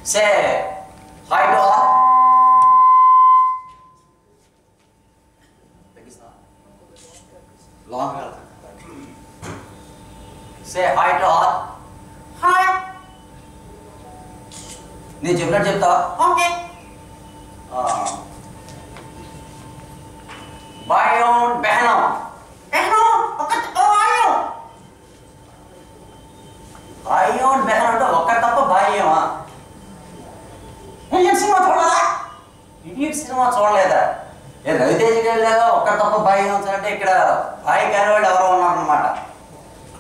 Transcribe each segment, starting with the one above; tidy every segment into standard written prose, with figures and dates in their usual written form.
Say hi to all. Long. Say hi to all. Hi. నేను చెప్పినట్టు చెప్తా. Okay. भाइयों बहनों बहनों भाइयों भाइयों बहनों అంటే ఒక్క తప్ప భాయ్యమా ఇండియన్ సినిమా చూడలేదా ఇడియట్ సినిమా చూడలేదా ఏ రవితేజకి వెళ్ళాగా ఒక్క తప్ప భాయ్యం అంటే ఇక్కడ భాయ్ కాని వాళ్ళు ఎవరో ఉన్నారన్నమాట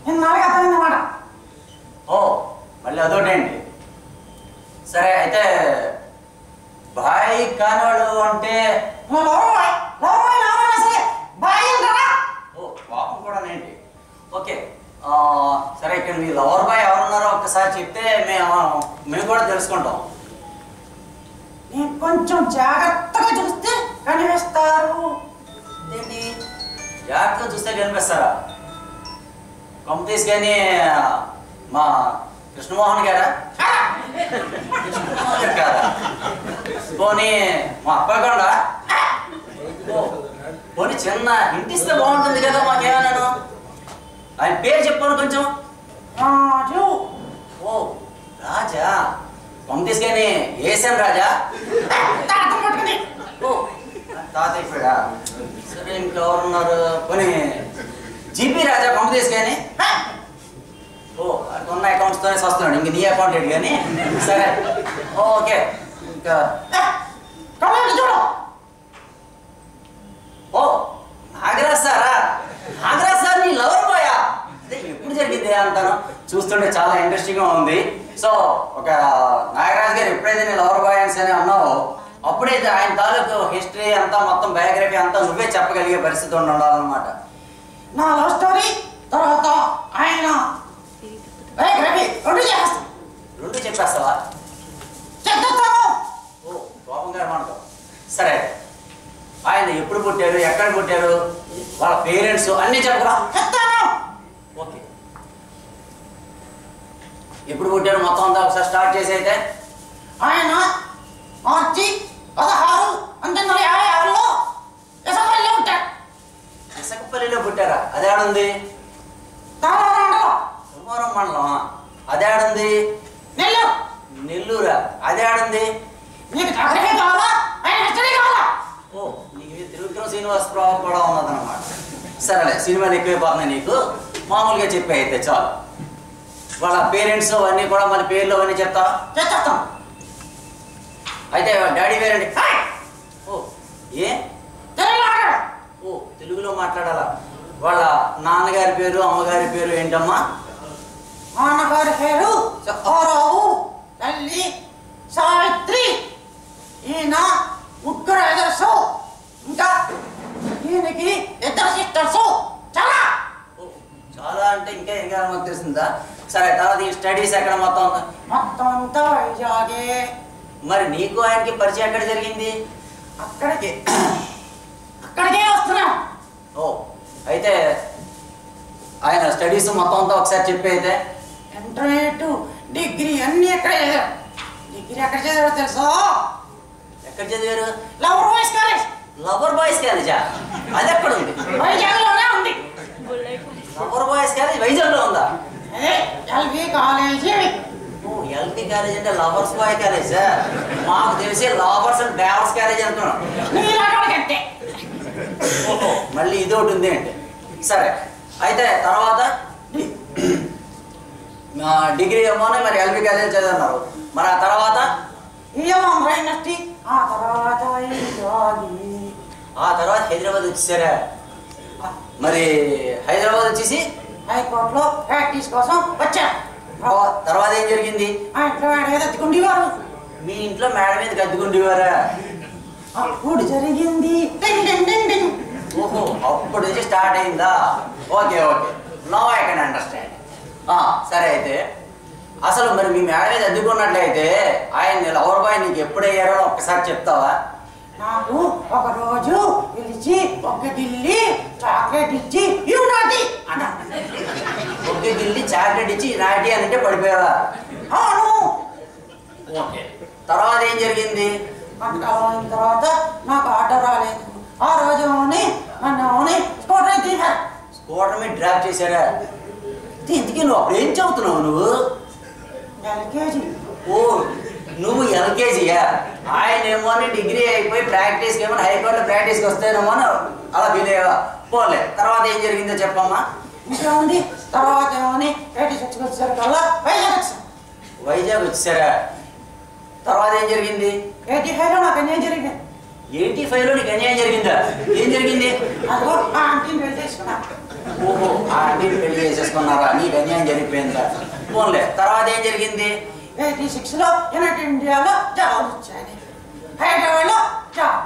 నేను నాలుగు అర్థమైందన్నమాట ఓ మళ్ళీ అదొకటేంటి సరే అయితే భాయ్ కాని వాళ్ళు అంటే ఓ పాపం కూడా ఏంటి ఓకే సరే ఇక్కడ మీ లవర్ బాయ్ ఎవరున్నారో ఒక్కసారి చెప్తే మేము కూడా తెలుసుకుంటాం నేను కొంచెం జాగ్రత్తగా చూస్తే కనిపిస్తారు ఏంటి జాగ్రత్తగా చూస్తే కనిపిస్తారా కంపెనీస్ కానీ మా కృష్ణమోహన్ గారా కృష్ణమోహన్ గారు కాదా పోనీ మా అప్పకొండ పోనీ చిన్న ఇంటిస్తే బాగుంటుంది కదా మాకేమన్నాను ఆయన పేరు చెప్పాను కొంచెం రాజు ఓ రాజా కంపెనీస్ కానీ ఏసాం రాజా ఓ తాతయ్య పేడా సరే ఇంకెవరున్నారు పోనీ జీపీ రాజా కంపెనీస్ కానీ ఓ అక్కడ ఉన్న అకౌంట్స్తోనే వస్తున్నాడు ఇంక నీ అకౌంట్ ఏంటి కానీ సరే ఓకే ఇంకా చూడు ఓ నాగరాజ్ సారా నాగరాజ్ సార్ నీ లవర్ బాయా అదే ఎప్పుడు జరిగింది అంటాను చూస్తుంటే చాలా ఇంట్రెస్టింగ్గా ఉంది సో ఒక నాగరాజ్ గారు ఎప్పుడైతే నీ లవర్ బాయ్ అని అన్నావో అప్పుడైతే ఆయన తాలూకు హిస్టరీ అంతా మొత్తం బయోగ్రఫీ అంతా నువ్వే చెప్పగలిగే పరిస్థితి ఉండాలన్నమాట నా లవ్ స్టోరీ తర్వాత ఆయన బయోగ్రఫీ రెండు చెప్పేస్తావా చెప్తాను ఓ కోపంగా ఏమంటావు సరే ఆయన ఎప్పుడు పుట్టారు ఎక్కడ పుట్టారు వాళ్ళ పేరెంట్స్ అన్నీ చెప్పరా చెప్తాను ఓకే ఎప్పుడు పుట్టారు మొత్తం అంతా ఒకసారి స్టార్ట్ చేసి అయితే ఆయన మార్చి 16, 1956లో ఎసపల్లిలో పుట్టారు ఇసకపల్లిలో పుట్టారా అదేడుంది తాళారాండలో ధర్మవరం మండలం అదేడుంది నెల్లూరు నెల్లూరా అదేడుంది నీకు జాగ్రత్త కావాలా ఆయన హిస్టరీ కావాలా ఓ నీకు త్రివిక్రమ్ శ్రీనివాస్ ప్రభావం కూడా ఉన్నదన్నమాట సరేలే సినిమాలు ఎక్కువైపోతున్నాయి నీకు మామూలుగా చెప్పే అయితే చాలు వాళ్ళ పేరెంట్స్ అవన్నీ కూడా మన పేర్లు అవన్నీ చెప్తా చేస్తాం అయితే డాడీ పేరండి ఓ ఏ తెలుగు ఓ తెలుగులో మాట్లాడాలా వాళ్ళ నాన్నగారి పేరు అమ్మగారి పేరు ఏంటమ్మా నాన్నగారి పేరు సఖారావు తల్లి సావిత్రి ఈయన ముగ్గురు ఎదర్సు ఇంకా ఈయనకి 2 సిస్టర్స్ చాలా చాలా అంటే ఇంకా ఇంకా మాకు తెలిసిందా సరే తర్వాత ఈ స్టడీస్ ఎక్కడ మొత్తం మొత్తం అంతా వైజాగే మరి నీకు ఆయనకి పరిచయం ఎక్కడ జరిగింది అక్కడికే వస్తున్నాం ఓ అయితే ఆయన స్టడీస్ మొత్తం అంతా ఒకసారి చెప్పి అయితే ఇంటర్మీడియట్ డిగ్రీ అన్ని ఎక్కడ చదివారు డిగ్రీ ఎక్కడ చదివారో తెలుసా ఎక్కడ చదివారు lover boys college lover boys కాలేజా అది ఎక్కడ ఉంది వైజాగ్లోనే ఉంది లవర్ బాయ్స్ కాలేజ్ వైజాగ్లో ఉందా అదే ఎల్వి కాలేజీ ఓ ఎల్పి కాలేజ్ అంటే లవర్స్ బాయ్ కాలేజా మాకు తెలిసి లవర్స్ అండ్ బ్యావర్స్ కాలేజ్ అనుకున్నాం నీలాంటి ఓహో మళ్ళీ ఇది ఒకటి ఉంది అంటే సరే అయితే తర్వాత డిగ్రీ ఏమోనే మరి ఎల్పి కాలేజ్ చదివినారు మరి ఆ తర్వాత యూనివర్సిటీ ఆ తర్వాత హైదరాబాద్ వచ్చేసారా మరి హైదరాబాద్ వచ్చేసి హైకోర్టులో ప్రాక్టీస్ కోసం వచ్చారు తర్వాత ఏం జరిగింది ఆ ఇంట్లో మేడ మీద ఎత్తుకుండేవారు మీ ఇంట్లో మేడ మీద గద్దుకుండేవారా అప్పుడు జరిగింది టింగ్ టింగ్ టింగ్ టింగ్. ఓహో అప్పుడు నుంచి స్టార్ట్ అయిందా okay okay no I can understand సరే అయితే అసలు మరి మీ మేడ మీద అద్దుకున్నట్లయితే ఆయన లవర్ బాయ్ నీకు ఎప్పుడయ్యారో ఒక్కసారి చెప్తావా నాకు ఒక రోజు పిలిచి ఒక ఢిల్లీ చాక్లెట్ ఇచ్చి ఇవి నాటి అన్న ఒకే గిల్లి చాక్లెట్ ఇచ్చి నాటి అని అంటే పడిపోయావా అవును ఓకే, తర్వాత ఏం జరిగింది? అంతకాలం అయిన తర్వాత నాకు ఆటో రాలేదు. ఆ రోజు నన్ను స్కూటర్ తీశారు. స్కూటర్ మీద డ్రాప్ చేశారా? ఇంతకీ నువ్వు అప్పుడు ఏం చదువుతున్నావు నువ్వు? ఎల్కేజీ. ఓ, నువ్వు ఎల్కేజీయా? ఆయన ఏమో డిగ్రీ అయిపోయి ప్రాక్టీస్కి ఏమో హైకోర్టులో ప్రాక్టీస్కి వస్తేనేమో అలా ఫీల్ అయ్యా. పోలే, తర్వాత ఏం జరిగిందో చెప్పమ్మా. ఇంకేముంది, తర్వాత 86 వచ్చేసరి కల్లా వైజాగ్ వచ్చేసారా? తర్వాత ఏం జరిగింది? 85లో నాకు అన్యాయం జరిగింది. 85లో నీకు అన్యాయం జరిగిందా? ఏం జరిగింది? అదిగో ఆ ఆంటీని పెళ్లి చేసుకున్నా. ఓహో, ఆ ఆంటీని పెళ్లి చేసేసుకున్నారా? నీకు అన్యాయం జరిగిపోయిందా? పోన్లే, తర్వాత ఏం జరిగింది? 86లో యునైటెడ్ ఇండియాలో జాబ్ వచ్చాయి. హైదరాబాద్లో జాబ్.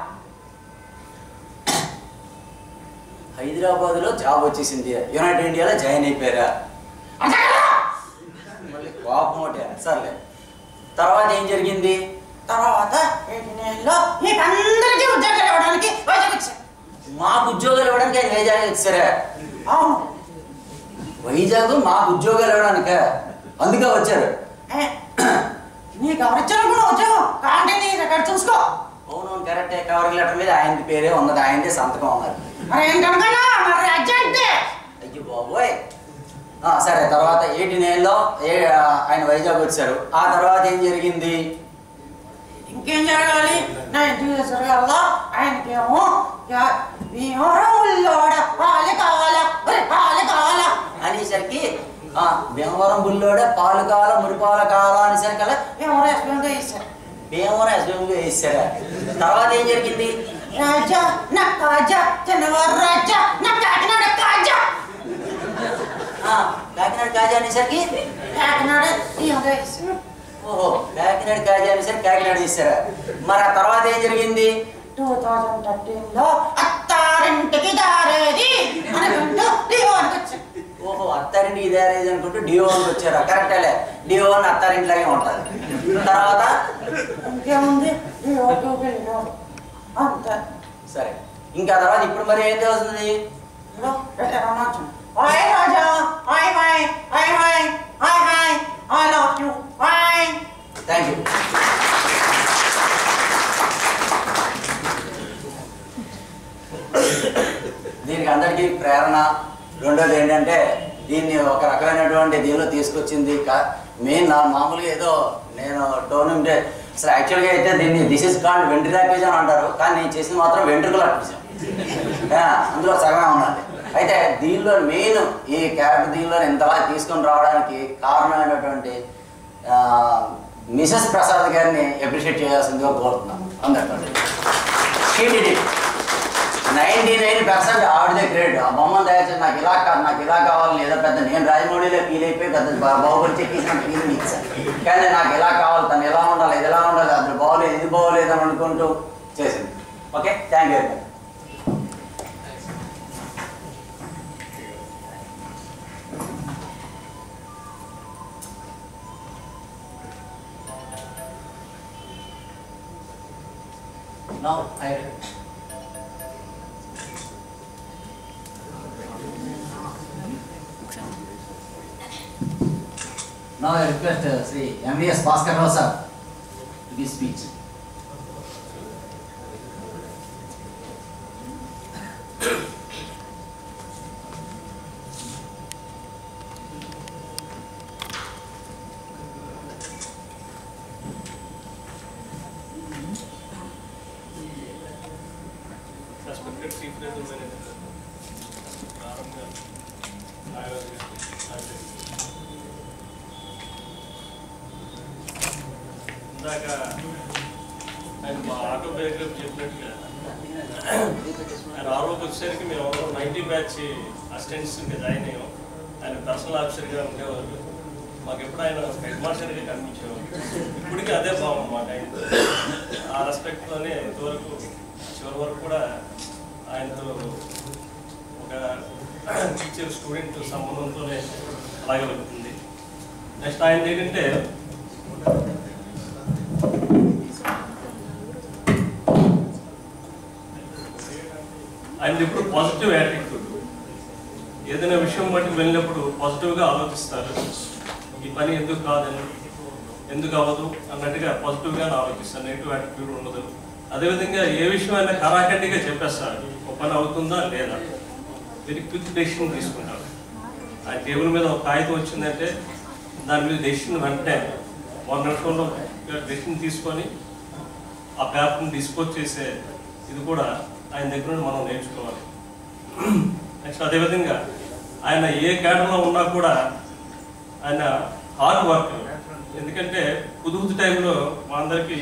హైదరాబాద్లో జాబ్ వచ్చేసింది, యునైటెడ్ ఇండియాలో జాయిన్ అయిపోయారా? మళ్ళీ కోపం ఒకటే. సర్లే, తర్వాత ఏం జరిగింది? తర్వాత 89లో మీకు అందరికీ ఉద్యోగాలు ఇవ్వడానికి వైజాగ్ వచ్చారు. మాకు ఉద్యోగాలు ఇవ్వడానికి ఆయన వైజాగ్ వచ్చారా? అవును. వైజాగ్ మాకు ఉద్యోగాలు ఇవ్వడానిక? అందుకే వచ్చారు. నీకు ఎవరిచ్చారు కూడా ఉద్యోగం కాంటే నీ రికార్డ్ చూసుకో. అవునవును, కరెక్టే. కవరింగ్ లెటర్ మీద ఆయన పేరే ఉన్నది, ఆయనదే సంతకం ఉన్నది. ఏంటనుకున్నా మరి అర్జెంటే. అయ్యో బాబోయ్. సరే, తర్వాత 89లో ఆయన వైజాగ్ వచ్చారు. ఆ తర్వాత ఏం జరిగింది? ఇంకేం జరగాలి? 90 years కల్లా ఆయనకేమో పాలు కావాలా పాలు కావాలా అనేసరికి భీమవరం బుల్లోడే పాలు కావాలా మురిపాలు కావాలా అనేసరికల్లా ఎవరో ఎస్పీగా ఇస్తారు. భీమవరం ఎస్పీగా వేసారా? తర్వాత ఏం జరిగింది? రాజా నా కాజా చిన్నవారు రాజా నా కాకినాడ కాజా. కాకినాడ కాజా అనేసరికి కాకినాడ ఇస్తారు. ఓహో, కాకినాడ కాజా అనేసరికి కాకినాడ ఇస్తారా? మరి ఆ తర్వాత ఏం జరిగింది? 2013లో అత్తారింటికి దారేది అనుకుంటూ డివోర్కి వచ్చారు. ఓహో, అత్తారింటికి దారేది అనుకుంటూ డివోర్కి వచ్చారా? కరెక్టేలే, డివోర్ అత్తారింటిలాగే ఉంటుంది. తర్వాత ఇంకేముంది, డివోర్కి వెళ్ళారు అంతే. సరే, ఇంకా తర్వాత ఇప్పుడు మరి ఏం తెలుస్తుంది? Hi Raja, hi hi hi hi hi hi I love you hi. Thank you. దీనికి అందరికీ ప్రేరణ రెండోది ఏంటంటే, దీన్ని ఒక రకమైనటువంటి దీనిలో తీసుకొచ్చింది మెయిన్ మామూలుగా ఏదో నేను టోర్నమెంట్ అసలు యాక్చువల్గా అయితే దీన్ని దిస్ ఇస్ కాల్డ్ వెంట్రిలాక్విజన్ అని అంటారు, కానీ నేను చేసింది మాత్రం వెంట్రుకలాక్విజన్. అందులో సగమే ఉన్నది. అయితే దీనిలో మెయిన్ ఈ క్యారెక్టర్ దీనిలో ఇంతలా తీసుకొని రావడానికి కారణమైనటువంటి మిసెస్ ప్రసాద్ గారిని అప్రిషియేట్ చేయాల్సిందిగా కోరుతున్నాను అందరితో. 99% ఆవిడదే క్రెడిట్. ఆ బొమ్మను దయచేసి నాకు ఇలా కాదు, నాకు ఇలా కావాలని ఏదో పెద్ద నేను రాజమౌళిలో ఫీల్ అయిపోయి పెద్ద బాహుబలి చెక్కించిన ఫీలింగ్ ఇచ్చాను. కానీ నాకు ఇలా కావాలి, తను ఎలా ఉండాలి, ఇది ఎలా ఉండాలి, అది బాగోలేదు, ఇది బాగోలేదు అని అనుకుంటూ చేసింది. Okay, thank you. Now I request Sri MVS Bhaskar Rao sir to give speech. Respected Chief Regional Manager, ఇందాక ఆయన మా ఆటోబయోగ్రఫీ చెప్పినట్టుగా ఆయన ఆరోగ్య వచ్చేసరికి మేము 90 బ్యాచ్ అసిస్టెంట్స్ జాయిన్ అయ్యాం. ఆయన పర్సనల్ ఆఫీసర్గా ఉండేవారు. మాకు ఎప్పుడు ఆయన హెడ్ మాస్టర్గా కనిపించేవారు. ఇప్పటికీ అదే భావం మాట. ఆయన ఆ రెస్పెక్ట్తోనే ఇంతవరకు చివరి వరకు కూడా ఆయనతో ఒక టీచర్ స్టూడెంట్ సంబంధంతోనే అలాగే వెళ్తుంది. నెక్స్ట్ ఆయన ఏంటంటే ఆయన ఎప్పుడు పాజిటివ్ యాటిట్యూడ్. ఏదైనా విషయం బట్టి వెళ్ళినప్పుడు పాజిటివ్గా ఆలోచిస్తారు. ఈ పని ఎందుకు కాదని, ఎందుకు అవ్వదు అన్నట్టుగా పాజిటివ్గానే ఆలోచిస్తాను, నెగిటివ్ యాటిట్యూడ్ ఉండదు. అదేవిధంగా ఏ విషయం అయినా కరాఖండిగా చెప్పేస్తాను, ఒక పని అవుతుందా లేదా, వెరీ క్విక్ డెసిషన్ తీసుకుంటాను. ఆ టేబుల్ మీద ఒక కాగితం వచ్చిందంటే దాని మీద డెసిషన్ వెంటనే 1 నిమిషంలో డెసిషన్ తీసుకొని ఆ పేపర్ని డిస్పోజ్ చేసే ఇది కూడా ఆయన దగ్గర నుండి మనం నేర్చుకోవాలి. నెక్స్ట్ అదేవిధంగా ఆయన ఏ కేటర్లో ఉన్నా కూడా ఆయన హార్డ్ వర్క్, ఎందుకంటే కుదుగుతు టైంలో మా అందరికీ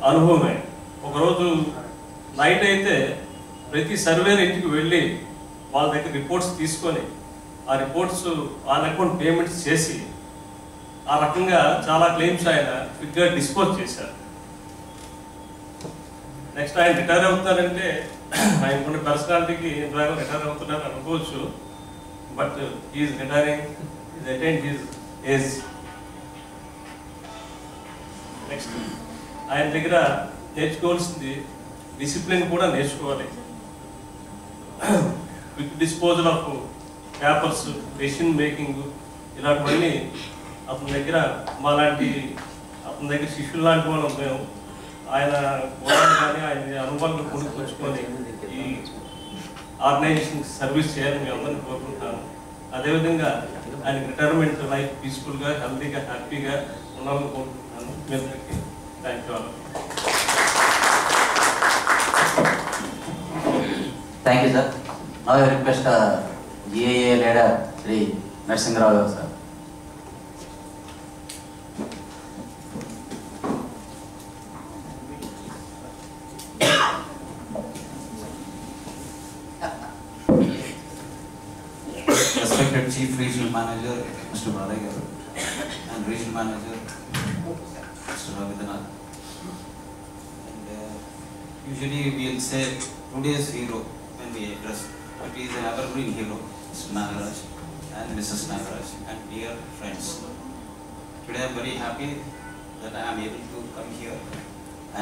అనుభవమే. ఒకరోజు నైట్ అయితే ప్రతి సర్వేర్ ఇంటికి వెళ్ళి వాళ్ళ దగ్గర రిపోర్ట్స్ తీసుకొని ఆ రిపోర్ట్స్ ఆన్ అకౌంట్ పేమెంట్స్ చేసి ఆ రకంగా చాలా క్లెయిమ్స్ ఆయన క్విక్గా డిస్పోజ్ చేశారు. నెక్స్ట్ ఆయన రిటైర్ అవుతారంటే ఆయనకున్న పర్సనాలిటీకి ద్వారా రిటైర్ అవుతున్నారు అనుకోవచ్చు, but is retiring, is attend his age. Next ఆయన దగ్గర నేర్చుకోవాల్సింది డిసిప్లిన్ కూడా నేర్చుకోవాలి. Quick disposal of papers, decision making, ఇలాంటివన్నీ అతని దగ్గర మాలాంటి అతని దగ్గర శిష్యులు లాంటి వాళ్ళు మేము ఆయన గోడాలు కానీ ఆయన అనుభవాలను కొనుక్కొచ్చుకొని ఈ ఆర్గనైజేషన్ సర్వీస్ చేయాలని మేము అందరినీ కోరుకుంటాను. అదేవిధంగా ఆయన రిటైర్మెంట్ లైఫ్ పీస్ఫుల్గా, హెల్తీగా, హ్యాపీగా ఉండాలని కోరుకుంటున్నాను. మీ అందరికీ thank you. Thank you, sir. Now I request GAA leader Sri Narasimha sir. Respected Chief Regional Manager Mr. Balai and Regional Manager Mr. Ravindanath. And usually we will say today's hero when we address, but he is an evergreen hero, Mr. Nagaraj and Mrs. Nagaraj and dear friends. Today I am very happy that I am able to come here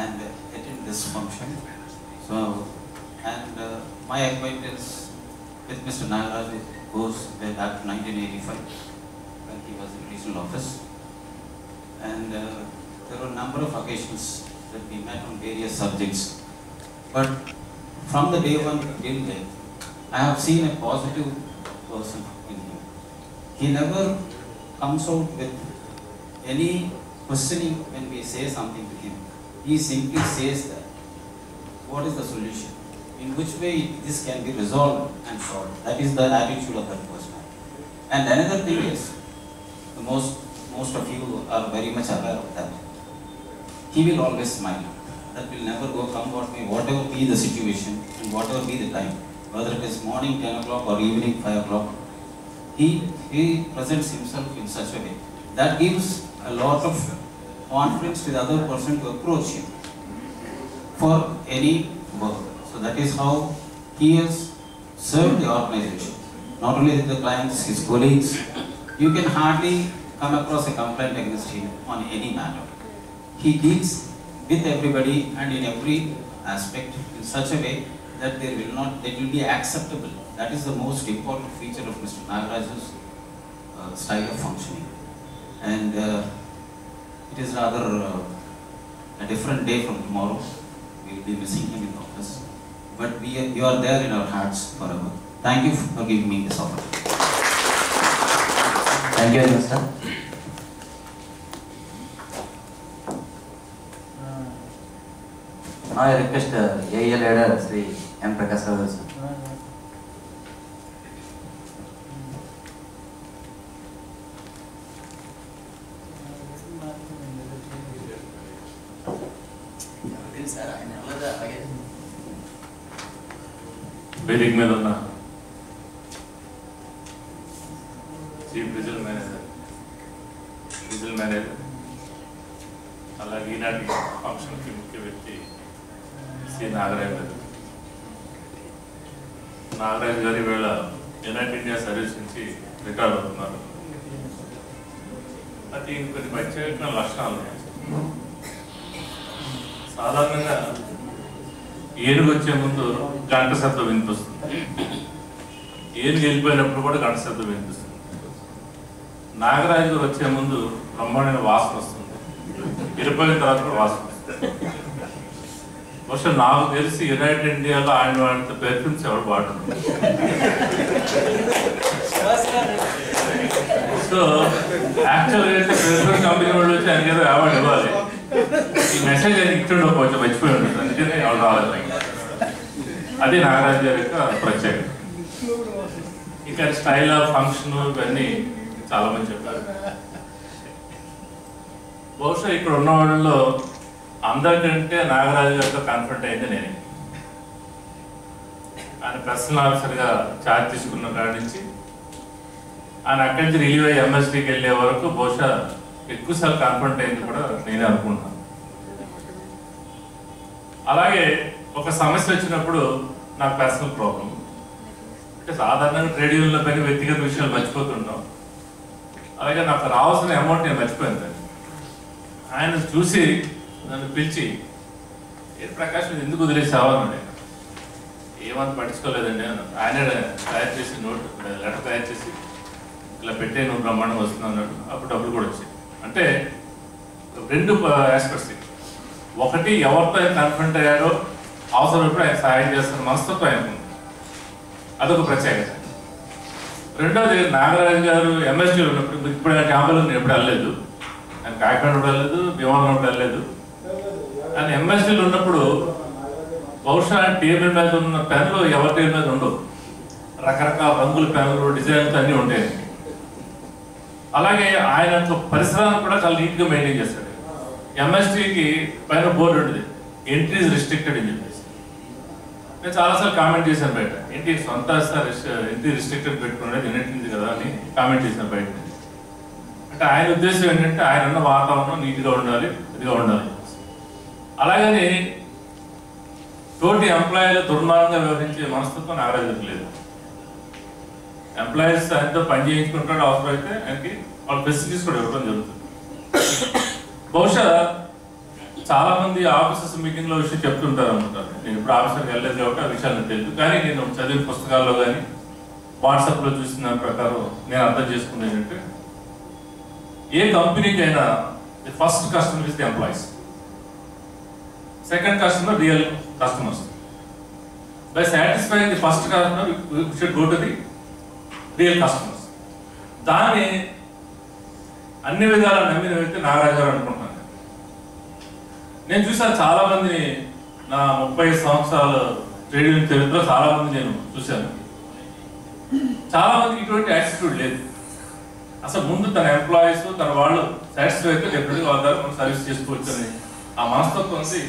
and attend this function. So, and my acquaintance with Mr. Nagaraj goes way back to 1985 when he was in regional office, and there were a number of occasions that we met on various subjects. But from the day one till then, I have seen a positive person in him. He never comes out with any questioning when we say something to him. He simply says that, what is the solution? In which way this can be resolved and solved. That is the attitude of that person. And another thing is, most of you are very much aware of that. He will always smile. That will never go come what may, whatever be the situation and whatever be the time, whether it is morning 10 o'clock or evening 5 o'clock, he presents himself in such a way that gives a lot of confidence to the other person to approach him for any work. So that is how he has served the organization, not only with the clients, his colleagues. You can hardly come across a complaint against him on any matter. He deals with everybody and in every aspect in such a way that it will be acceptable. That is the most important feature of Mr. Nagaraj's style of functioning. And it is rather a different day from tomorrow. We will be missing him in the office. But you are there in our hearts forever. Thank you for giving me this opportunity. Thank you, sir. Now I request AEL leader Sri M. Prakash Rao sir. వేదిక మీద ఉన్న chief regional manager అలాగే ఈనాటి ఫంక్షన్కి ముఖ్య వ్యక్తి శ్రీ నాగరాజ్ గారు. నాగరాజ్ గారి వేళ యునైటెడ్ ఇండియా సర్వీస్ నుంచి రిటైర్ అవుతున్నారు. అది కొన్ని ప్రత్యేకమైన లక్షణాలు ఉన్నాయి. సాధారణంగా ఏనుగు వచ్చే ముందు గంట శబ్దం వినిపిస్తుంది, ఏనుగు వెళ్ళిపోయినప్పుడు కూడా గంట శబ్దం వినిపిస్తుంది. నాగరాజు గారు వచ్చే ముందు బ్రహ్మాండమైన వాసన వస్తుంది, ఇరిపోయిన తర్వాత కూడా వాసన వస్తుంది. బహుశా నాకు తెలిసి యునైటెడ్ ఇండియాలో ఆయన వాడిన పెర్ఫ్యూమ్స్ ఎవరు వాడుతుంది. సో యాక్చువల్గా అయితే పెర్ఫ్యూమ్ కంపెనీ వాళ్ళు వచ్చి ఆయనకి ఏదో అవార్డు ఇవ్వాలి. ఈ మెసేజ్ ఆయన ఇచ్చుండో కొంచెం మర్చిపోయి ఉంటుంది, అందుకనే ఎవరు రాలేదు. అది నాగరాజు గారి యొక్క ప్రత్యేకత. ఇంకా స్టైల్ ఆఫ్ ఫంక్షన్ ఇవన్నీ చాలా మంది చెప్పారు. బహుశా ఇక్కడ ఉన్న వాళ్ళలో అందరికంటే నాగరాజు గారితో కాన్ఫిడెంట్ అయింది నేనే. ఆయన పర్సనల్ ఆఫీసర్గా ఛార్జ్ తీసుకున్న కాడి నుంచి ఆయన అక్కడి నుంచి రిలీవ్ అయ్యి ఎంఎస్డీకి వెళ్ళే వరకు బహుశా ఎక్కువసార్లు కాన్ఫిడెంట్ అయింది కూడా నేనే అనుకుంటున్నాను. అలాగే ఒక సమస్య వచ్చినప్పుడు నాకు పర్సనల్ ప్రాబ్లం అంటే సాధారణంగా ట్రేడ్ యూనియన్ల పైన వ్యక్తిగత విషయాలు మర్చిపోతుంటాం. అలాగే నాకు రావాల్సిన అమౌంట్ నేను మర్చిపోయింది. ఆయన చూసి నన్ను పిలిచి ప్రకాష్ మీరు ఎందుకు వదిలేసావా అన్నాడు. ఏమంత పట్టించుకోలేదండి అన్నాడు. ఆయన తయారు చేసి లెటర్ తయారు చేసి ఇలా పెట్టే నువ్వు బ్రహ్మాండం వస్తున్నావు అన్నాడు. అప్పుడు డబ్బులు కూడా వచ్చాయి. అంటే రెండు ఆస్పెక్ట్స్. ఒకటి ఎవరితో ఆయన కాన్ఫిడెంట్ అయ్యారో అవసరమైనప్పుడు ఆయన సహాయం చేస్తున్న మనస్తత్వం ఆయనకు, అదొక ప్రత్యేకత. రెండోది నాగరాజు గారు ఎంఎస్డీలో ఉన్నప్పుడు, ఇప్పుడు ఆయన క్యాంపులో నేను ఎప్పుడు వెళ్ళలేదు, ఆయన కాకినాడ వెళ్ళలేదు, భీమవరం వెళ్ళలేదు. ఆయన ఎంఎస్డీలో ఉన్నప్పుడు బహుశా టేబుల్ మీద ఉన్న పెన్లు ఎవరి టేబుల్ మీద ఉండవు, రకరకాల రంగుల పెన్నులు డిజైన్లు అన్నీ ఉంటాయి. అలాగే ఆయన పరిసరాలను కూడా చాలా నీట్గా మెయింటైన్ చేస్తాడు. ఎంఎస్డీకి పైన బోర్డు ఉంటుంది, ఎంట్రీస్ రిస్ట్రిక్టెడ్ అని చెప్పేసి. నేను చాలాసార్లు కామెంట్ చేశాను బయట, ఏంటి సొంత ఎంట్రీ రిస్ట్రిక్టెడ్ పెట్టుకునేది యూనిట్ కదా అని కామెంట్ చేశాను బయట. అంటే ఆయన ఉద్దేశం ఏంటంటే ఆయన ఉన్న వాతావరణం నీట్గా ఉండాలి, ఇదిగా ఉండాలి. అలాగని తోటి ఎంప్లాయీలు దుర్మార్గంగా వ్యవహరించే మనస్తత్వం నాగరాజుకి లేదు. ఎంప్లాయీస్ ఆయనతో పని చేయించుకుంటాడు, అవసరమైతే ఆయనకి వాళ్ళ ఫెసిలిటీస్ కూడా ఇవ్వడం జరుగుతుంది. బహుశా చాలా మంది ఆఫీసర్స్ మీటింగ్లో విషయం చెప్తుంటారు అనుకుంటారు. నేను ఇప్పుడు ఆఫీసర్కి వెళ్ళలేదు కాబట్టి ఆ విషయాలు తెలియదు. కానీ నేను చదివిన పుస్తకాల్లో కానీ వాట్సాప్లో చూసిన దాని ప్రకారం నేను అర్థం చేసుకున్నది ఏంటంటే, ఏ కంపెనీకైనా the first customer is the employees, second customer real customers. By satisfying the first customer we should go to the real customers. దాన్ని అన్ని విధాలు నమ్మిన వ్యక్తి నాగరాజు గారు అనుకుంటున్నాను. నేను చూసాను చాలా మంది, నా 30 సంవత్సరాల ట్రేడ్ యూనియన్ చరిత్రలో చాలా మంది నేను చూశాను. చాలా మందికి ఇటువంటి యాటిట్యూడ్ లేదు. అసలు ముందు తన ఎంప్లాయీస్ తన వాళ్ళు సాటిస్ఫై అయితే డెఫినెట్గా వాళ్ళ మనం సర్వీస్ చేసుకోవచ్చు అని ఆ మనస్తత్వం ఉంది.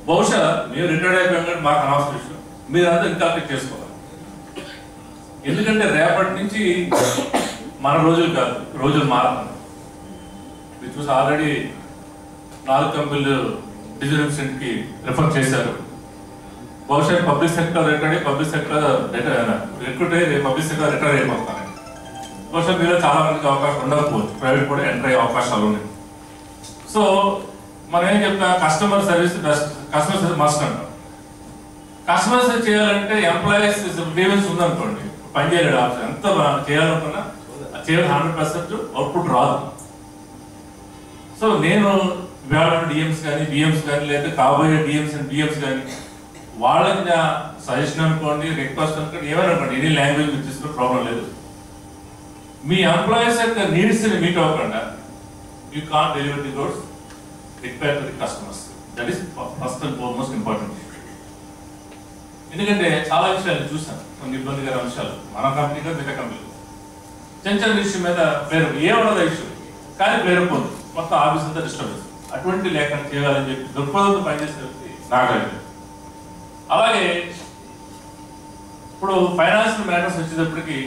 బహుశా మేము రిటైర్డ్ అయిపోయాం కాబట్టి మాకు అనవసరం విషయం, మీరంతా ఇంకా చేసుకోవాలి. ఎందుకంటే రేపటి నుంచి మన రోజులు కాదు, రోజులు మారుతుంది. మీరు చూసి ఆల్రెడీ 4 కంపెనీలు డిజిటల్ కి రిఫర్ చేశారు. బహుశా పబ్లిక్ సెక్టర్ రిటైర్ అయ్యి పబ్లిక్ సెక్టర్ రిక్రూట్ అయ్యి పబ్లిక్ సెక్టర్ రిటైర్ అయిపోతారు. బహుశా మీలో చాలా మందికి అవకాశం ఉండకపోవచ్చు, ప్రైవేట్ కూడా ఎంటర్ అయ్యే అవకాశాలు ఉన్నాయి. సో మనం ఏం చెప్తా, కస్టమర్ సర్వీస్ మస్ట్ అంటాం. కస్టమర్ సర్వీస్ చేయాలంటే ఎంప్లాయీస్ గ్రీవెన్స్ ఉందనుకోండి, పని చేయలేడు. ఆప్షన్ ఎంత చేయాలనుకున్నా చేయాలి 100% అవుట్పుట్ రాదు. సో నేను ఇవాళ డిఎంస్ కానీ బిఎంస్ కానీ లేదా కాబోయే డిఎంస్ అండ్ బిఎంస్ కానీ వాళ్ళకి నా సజెషన్ అనుకోండి, రిక్వెస్ట్ అనుకోండి, ఏమైనా అనుకోండి, ఎనీ లాంగ్వేజ్ మీరు తీసుకునే ప్రాబ్లం లేదు. మీ ఎంప్లాయీస్ యొక్క నీడ్స్ని మీట్ అవ్వకుండా you can't deliver the goods required to the customers. That is first and foremost important. ఎందుకంటే చాలా విషయాలు చూసాను, కొన్ని ఇబ్బందికర అంశాలు మన కంపెనీలో మిగతా కంపెనీలో. చిన్న విషయం మీద పేరు ఏమన్నది ఇష్యూ కానీ పేరుపోదు, మొత్తం ఆఫీస్ అంతా డిస్టర్బెన్స్. అటువంటి లేఖను చేయాలని చెప్పి దృక్పథంతో పనిచేసే వ్యక్తి నాగరాజు. అలాగే ఇప్పుడు ఫైనాన్షియల్ మ్యాటర్స్ వచ్చేటప్పటికి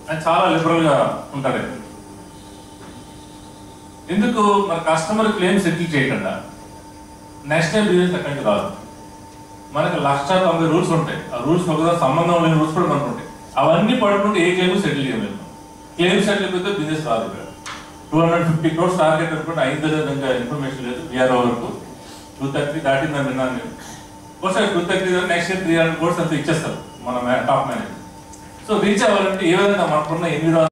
ఆయన చాలా లిబరల్గా ఉంటాడు. ఎందుకు మన కస్టమర్ క్లెయిమ్ సెటిల్ చేయకుండా నేషనల్ బిజినెస్ అక్కడి నుంచి రాదు. మనకి 190 రూల్స్ ఉంటాయి. ఆ రూల్స్ ఒకదా సంబంధం లేని రూల్స్ కూడా మనకు ఉంటాయి. అవన్నీ పడుకుంటే ఏ క్లెయిమ్ సెటిల్ చేయలేదు. క్లెయిమ్ సెటిల్ అయిపోతే బిజినెస్ రాదు. ఇక్కడ 250 crores టార్గెట్ అనుకుంటే 5 విధంగా ఇన్ఫర్మేషన్ లేదు. బీఆర్ఓ వరకు 230 దాటిందని విన్నాను నేను. ఒకసారి 230 నెక్స్ట్ 300 crores అంతా ఇచ్చేస్తారు మన టాప్ మేనేజర్. సో రీచ్ అవ్వాలంటే ఏ విధంగా మనకున్న 8